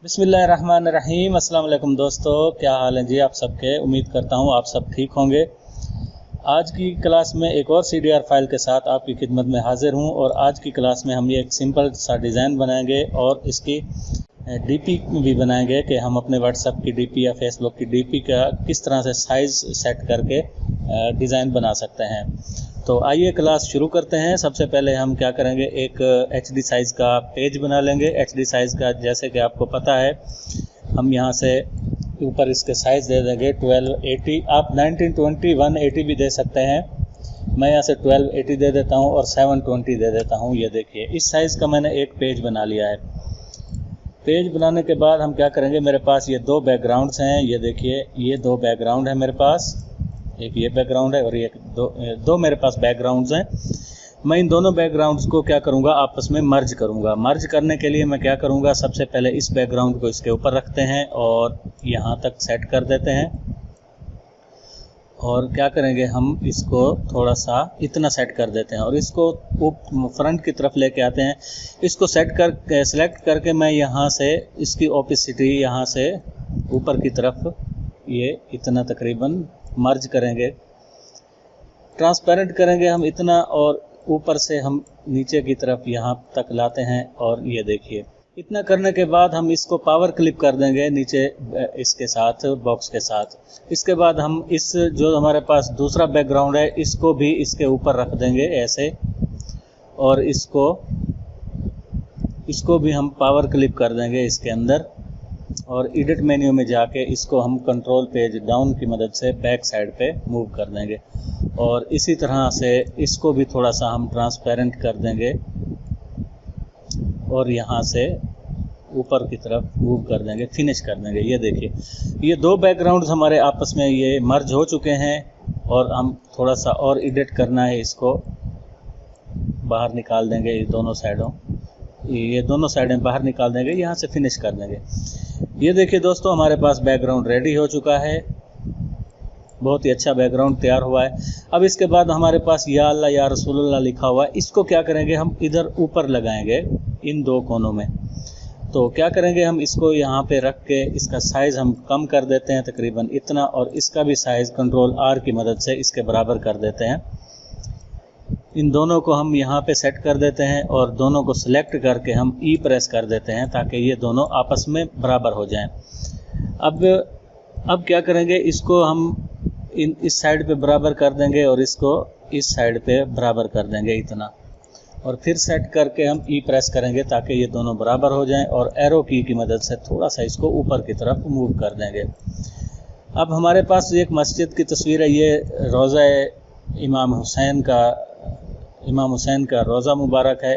बिस्मिल्लाहिर्रहमानिर्रहीम। अस्सलाम वालेकुम दोस्तों, क्या हाल है जी आप सबके। उम्मीद करता हूँ आप सब ठीक होंगे। आज की क्लास में एक और CDR फाइल के साथ आपकी खिदमत में हाजिर हूँ और आज की क्लास में हम ये एक सिंपल सा डिज़ाइन बनाएंगे और इसकी DP भी बनाएंगे कि हम अपने व्हाट्सएप की DP या फेसबुक की DP का किस तरह से साइज़ सेट करके डिज़ाइन बना सकते हैं। तो आइए क्लास शुरू करते हैं। सबसे पहले हम क्या करेंगे, एक HD साइज़ का पेज बना लेंगे। HD साइज़ का जैसे कि आपको पता है, हम यहाँ से ऊपर इसके साइज़ दे देंगे 1280। आप 1920 180 भी दे सकते हैं। मैं यहाँ से 1280 दे देता हूँ और 720 दे देता हूँ। ये देखिए, इस साइज़ का मैंने एक पेज बना लिया है। पेज बनाने के बाद हम क्या करेंगे, मेरे पास ये दो बैकग्राउंड्स हैं। ये देखिए, ये दो बैकग्राउंड है मेरे पास, एक ये बैकग्राउंड है और ये दो मेरे पास बैकग्राउंड्स हैं। मैं इन दोनों बैकग्राउंड्स को क्या करूँगा, आपस में मर्ज करूँगा। मर्ज करने के लिए मैं क्या करूँगा, सबसे पहले इस बैकग्राउंड को इसके ऊपर रखते हैं और यहाँ तक सेट कर देते हैं। और क्या करेंगे, हम इसको थोड़ा सा इतना सेट कर देते हैं और इसको फ्रंट की तरफ लेके आते हैं। इसको सेलेक्ट करके मैं यहाँ से इसकी ओपेसिटी यहाँ से ऊपर की तरफ ये इतना तकरीबन मर्ज करेंगे, ट्रांसपेरेंट करेंगे हम इतना, और ऊपर से हम नीचे की तरफ यहाँ तक लाते हैं। और ये देखिए, इतना करने के बाद हम इसको पावर क्लिप कर देंगे नीचे इसके साथ, बॉक्स के साथ। इसके बाद हम इस जो हमारे पास दूसरा बैकग्राउंड है इसको भी इसके ऊपर रख देंगे ऐसे, और इसको भी हम पावर क्लिप कर देंगे इसके अंदर। और एडिट मेन्यू में जाके इसको हम कंट्रोल पेज डाउन की मदद से बैक साइड पे मूव कर देंगे। और इसी तरह से इसको भी थोड़ा सा हम ट्रांसपेरेंट कर देंगे और यहाँ से ऊपर की तरफ मूव कर देंगे, फिनिश कर देंगे। ये देखिए, ये दो बैकग्राउंड्स हमारे आपस में ये मर्ज हो चुके हैं और हम थोड़ा सा और एडिट करना है, इसको बाहर निकाल देंगे। ये दोनों साइडें बाहर निकाल देंगे, यहाँ से फिनिश कर देंगे। ये देखिए दोस्तों, हमारे पास बैकग्राउंड रेडी हो चुका है। बहुत ही अच्छा बैकग्राउंड तैयार हुआ है। अब इसके बाद हमारे पास या अल्लाह या रसूलुल्लाह लिखा हुआ है, इसको क्या करेंगे, हम इधर ऊपर लगाएंगे इन दो कोनों में। तो क्या करेंगे, हम इसको यहाँ पे रख के इसका साइज़ हम कम कर देते हैं तकरीबन इतना, और इसका भी साइज़ कंट्रोल R की मदद से इसके बराबर कर देते हैं। इन दोनों को हम यहाँ पे सेट कर देते हैं और दोनों को सिलेक्ट करके हम E प्रेस कर देते हैं ताकि ये दोनों आपस में बराबर हो जाएं। अब क्या करेंगे, इसको हम इस साइड पे बराबर कर देंगे और इसको इस साइड पे बराबर कर देंगे इतना, और फिर सेट करके हम E प्रेस करेंगे ताकि ये दोनों बराबर हो जाएं, और एरो की मदद से थोड़ा सा इसको ऊपर की तरफ मूव कर देंगे। अब हमारे पास एक मस्जिद की तस्वीर है, ये रोज़ा इमाम हुसैन का रोज़ा मुबारक है।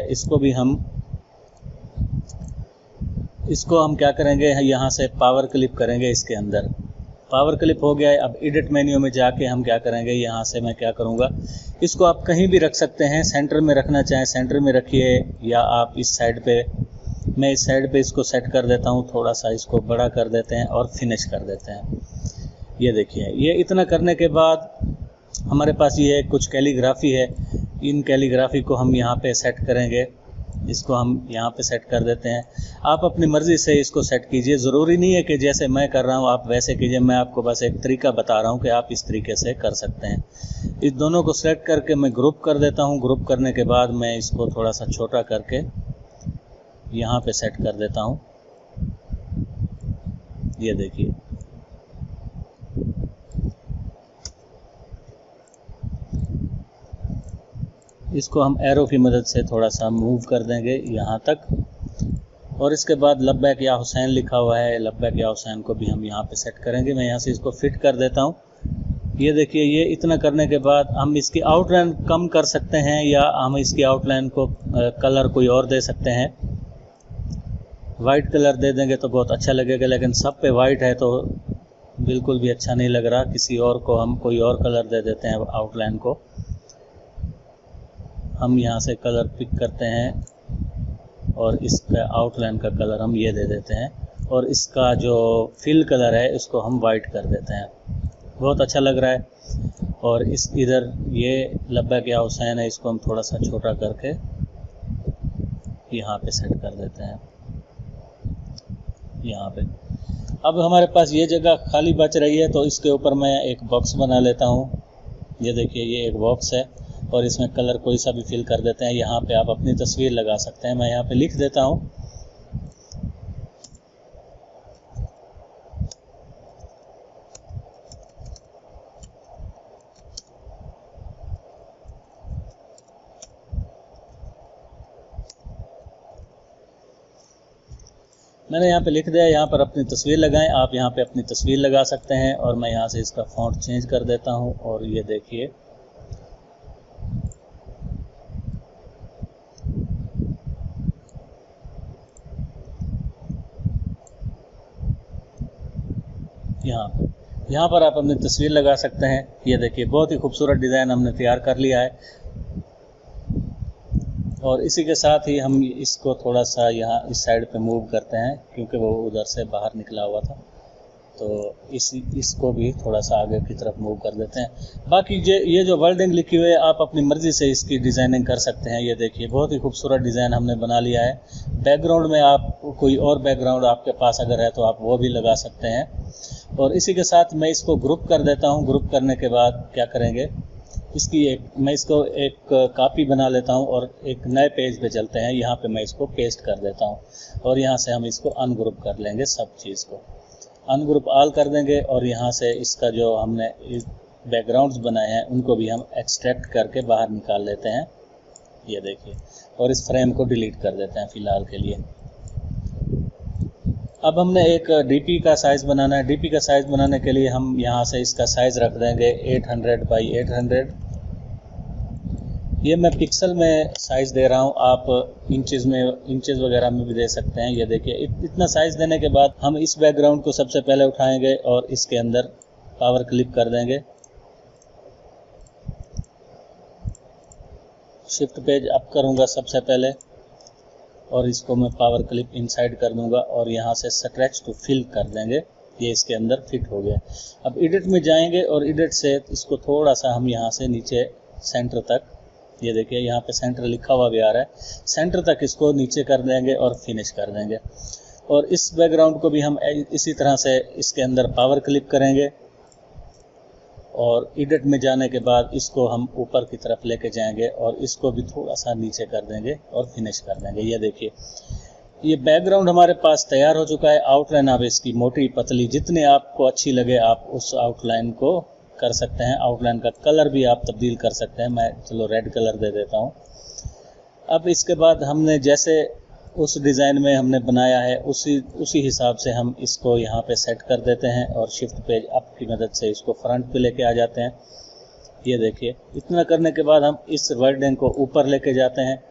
इसको हम क्या करेंगे, यहाँ से पावर क्लिप करेंगे इसके अंदर। पावर क्लिप हो गया है। अब एडिट मेन्यू में जाके हम क्या करेंगे, यहाँ से मैं क्या करूँगा, इसको आप कहीं भी रख सकते हैं। सेंटर में रखना चाहें सेंटर में रखिए, या आप इस साइड पे, मैं इस साइड पे इसको सेट कर देता हूँ। थोड़ा सा इसको बड़ा कर देते हैं और फिनिश कर देते हैं। ये देखिए, ये इतना करने के बाद हमारे पास ये कुछ कैलीग्राफी है। इन कैलीग्राफी को हम यहाँ पे सेट करेंगे। इसको हम यहाँ पे सेट कर देते हैं। आप अपनी मर्ज़ी से इसको सेट कीजिए, ज़रूरी नहीं है कि जैसे मैं कर रहा हूँ आप वैसे कीजिए। मैं आपको बस एक तरीका बता रहा हूँ कि आप इस तरीके से कर सकते हैं। इस दोनों को सेलेक्ट करके मैं ग्रुप कर देता हूँ। ग्रुप करने के बाद मैं इसको थोड़ा सा छोटा करके यहाँ पे सेट कर देता हूँ। ये देखिए, इसको हम एरो की मदद से थोड़ा सा मूव कर देंगे यहाँ तक। और इसके बाद लब्बैक या हुसैन लिखा हुआ है, लब्बैक या हुसैन को भी हम यहाँ पे सेट करेंगे। मैं यहाँ से इसको फिट कर देता हूँ। ये देखिए, ये इतना करने के बाद हम इसकी आउटलाइन कम कर सकते हैं, या हम इसकी आउटलाइन को कलर कोई और दे सकते हैं। वाइट कलर दे देंगे तो बहुत अच्छा लगेगा, लेकिन सब पे वाइट है तो बिल्कुल भी अच्छा नहीं लग रहा। किसी और को हम कोई और कलर दे देते हैं। आउटलाइन को हम यहाँ से कलर पिक करते हैं और इसका आउटलाइन का कलर हम ये दे देते हैं, और इसका जो फिल कलर है इसको हम वाइट कर देते हैं। बहुत अच्छा लग रहा है। और इस इधर ये लब्बैक या हुसैन है, इसको हम थोड़ा सा छोटा करके यहाँ पे सेट कर देते हैं। यहाँ पे। अब हमारे पास ये जगह खाली बच रही है तो इसके ऊपर मैं एक बॉक्स बना लेता हूँ। ये देखिए ये एक बॉक्स है और इसमें कलर कोई सा भी फिल कर देते हैं। यहाँ पे आप अपनी तस्वीर लगा सकते हैं। मैं यहाँ पे लिख देता हूँ। मैंने यहाँ पे लिख दिया। यहाँ पर अपनी तस्वीर लगाएं। आप यहाँ पे अपनी तस्वीर लगा सकते हैं और मैं यहाँ से इसका फॉन्ट चेंज कर देता हूँ। और ये देखिए यहाँ पर आप अपनी तस्वीर लगा सकते हैं। ये देखिए बहुत ही खूबसूरत डिज़ाइन हमने तैयार कर लिया है। और इसी के साथ ही हम इसको थोड़ा सा यहाँ इस साइड पे मूव करते हैं क्योंकि वो उधर से बाहर निकला हुआ था, तो इसको भी थोड़ा सा आगे की तरफ मूव कर देते हैं। बाकी ये जो वर्डिंग लिखी हुई है आप अपनी मर्ज़ी से इसकी डिज़ाइनिंग कर सकते हैं। ये देखिए बहुत ही खूबसूरत डिज़ाइन हमने बना लिया है। बैकग्राउंड में आप कोई और बैकग्राउंड आपके पास अगर है तो आप वो भी लगा सकते हैं। और इसी के साथ मैं इसको ग्रुप कर देता हूँ। ग्रुप करने के बाद क्या करेंगे, मैं इसको एक कॉपी बना लेता हूँ और एक नए पेज पे चलते हैं। यहाँ पे मैं इसको पेस्ट कर देता हूँ और यहाँ से हम इसको अनग्रुप कर लेंगे। सब चीज़ को अनग्रुप ऑल कर देंगे और यहाँ से इसका जो हमने बैकग्राउंड्स बनाए हैं उनको भी हम एक्सट्रैक्ट करके बाहर निकाल लेते हैं। ये देखिए, और इस फ्रेम को डिलीट कर देते हैं फ़िलहाल के लिए। अब हमने एक डीपी का साइज़ बनाना है। डीपी का साइज़ बनाने के लिए हम यहाँ से इसका साइज़ रख देंगे 800 बाई 800। ये मैं पिक्सल में साइज़ दे रहा हूँ, आप इंचेस वगैरह में भी दे सकते हैं। ये देखिए इतना साइज़ देने के बाद हम इस बैकग्राउंड को सबसे पहले उठाएंगे और इसके अंदर पावर क्लिक कर देंगे। शिफ्ट पेज अप करूँगा सबसे पहले और इसको मैं पावर क्लिप इनसाइड कर दूंगा और यहाँ से स्ट्रेच टू फिल कर देंगे। ये इसके अंदर फिट हो गया। अब एडिट में जाएंगे और एडिट से इसको थोड़ा सा हम यहाँ से नीचे सेंटर तक, ये देखिए यहाँ पे सेंटर लिखा हुआ भी आ रहा है, सेंटर तक इसको नीचे कर देंगे और फिनिश कर देंगे। और इस बैकग्राउंड को भी हम इसी तरह से इसके अंदर पावर क्लिप करेंगे और एडिट में जाने के बाद इसको हम ऊपर की तरफ लेके जाएंगे और इसको भी थोड़ा सा नीचे कर देंगे और फिनिश कर देंगे। ये देखिए ये बैकग्राउंड हमारे पास तैयार हो चुका है। आउटलाइन आप इसकी मोटी पतली जितनी आपको अच्छी लगे आप उस आउटलाइन को कर सकते हैं। आउटलाइन का कलर भी आप तब्दील कर सकते हैं। मैं चलो रेड कलर दे देता हूँ। अब इसके बाद हमने जैसे उस डिज़ाइन में हमने बनाया है उसी हिसाब से हम इसको यहाँ पे सेट कर देते हैं और शिफ्ट पेज अप की मदद से इसको फ्रंट पे लेके आ जाते हैं। ये देखिए इतना करने के बाद हम इस वर्डिंग को ऊपर लेके जाते हैं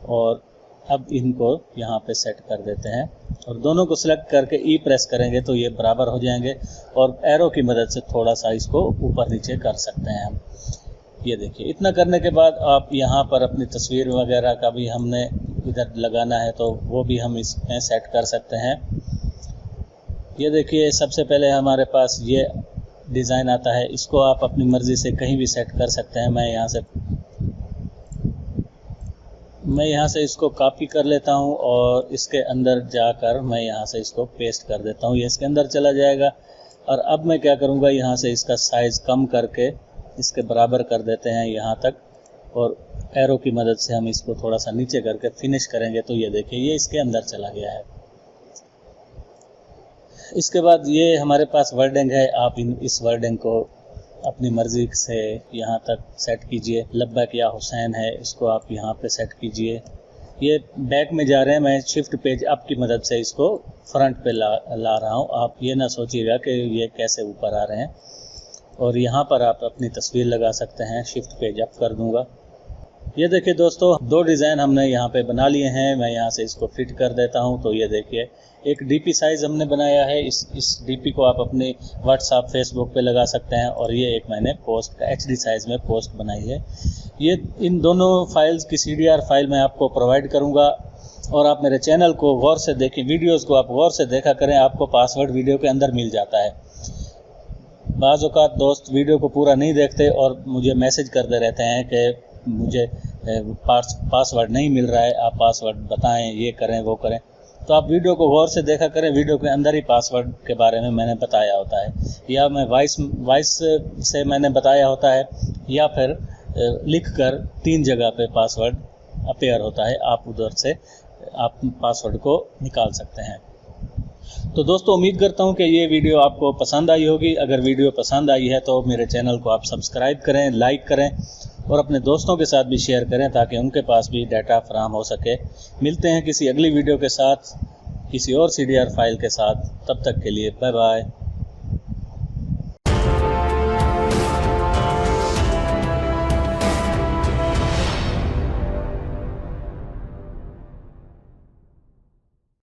और अब इनको यहाँ पे सेट कर देते हैं और दोनों को सिलेक्ट करके ई प्रेस करेंगे तो ये बराबर हो जाएंगे और एरो की मदद से थोड़ा सा इसको ऊपर नीचे कर सकते हैं हम। ये देखिए इतना करने के बाद आप यहाँ पर अपनी तस्वीर वगैरह का भी हमने इधर लगाना है तो वो भी हम इसमें सेट कर सकते हैं। ये देखिए सबसे पहले हमारे पास ये डिज़ाइन आता है, इसको आप अपनी मर्ज़ी से कहीं भी सेट कर सकते हैं। मैं यहाँ से इसको कॉपी कर लेता हूँ और इसके अंदर जाकर मैं यहाँ से इसको पेस्ट कर देता हूँ। ये इसके अंदर चला जाएगा और अब मैं क्या करूँगा, यहाँ से इसका साइज़ कम करके इसके बराबर कर देते हैं यहाँ तक और एरो की मदद से हम इसको थोड़ा सा नीचे करके फिनिश करेंगे तो ये देखिए ये इसके अंदर चला गया है। इसके बाद ये हमारे पास वर्डिंग है। आप इस वर्डिंग को अपनी मर्ज़ी से यहाँ तक सेट कीजिए। लब्बैक या हुसैन है, इसको आप यहाँ पे सेट कीजिए। ये बैक में जा रहे हैं, मैं शिफ्ट पेज अप की मदद से इसको फ्रंट पे ला रहा हूँ। आप ये ना सोचिएगा कि ये कैसे ऊपर आ रहे हैं। और यहाँ पर आप अपनी तस्वीर लगा सकते हैं। शिफ्ट पेज अप कर दूँगा। ये देखिए दोस्तों दो डिज़ाइन हमने यहाँ पे बना लिए हैं। मैं यहाँ से इसको फिट कर देता हूँ तो ये देखिए एक डीपी साइज़ हमने बनाया है। इस डीपी को आप अपने व्हाट्सएप फेसबुक पे लगा सकते हैं। और ये एक मैंने पोस्ट का एचडी साइज़ में पोस्ट बनाई है। ये इन दोनों फाइल्स की CDR फाइल मैं आपको प्रोवाइड करूँगा और आप मेरे चैनल को गौर से देखें, वीडियोज़ को आप गौर से देखा करें। आपको पासवर्ड वीडियो के अंदर मिल जाता है। बाज़ औक़ात दोस्त वीडियो को पूरा नहीं देखते और मुझे मैसेज करते रहते हैं कि मुझे पासवर्ड नहीं मिल रहा है, आप पासवर्ड बताएं, ये करें वो करें। तो आप वीडियो को गौर से देखा करें, वीडियो के अंदर ही पासवर्ड के बारे में मैंने बताया होता है, या मैं वॉइस से मैंने बताया होता है, या फिर लिखकर 3 जगह पे पासवर्ड अपीयर होता है, आप उधर से आप पासवर्ड को निकाल सकते हैं। तो दोस्तों उम्मीद करता हूं कि ये वीडियो आपको पसंद आई होगी। अगर वीडियो पसंद आई है तो मेरे चैनल को आप सब्सक्राइब करें, लाइक करें और अपने दोस्तों के साथ भी शेयर करें ताकि उनके पास भी डाटा फराहम हो सके। मिलते हैं किसी अगली वीडियो के साथ, किसी और CDR फाइल के साथ। तब तक के लिए बाय बाय।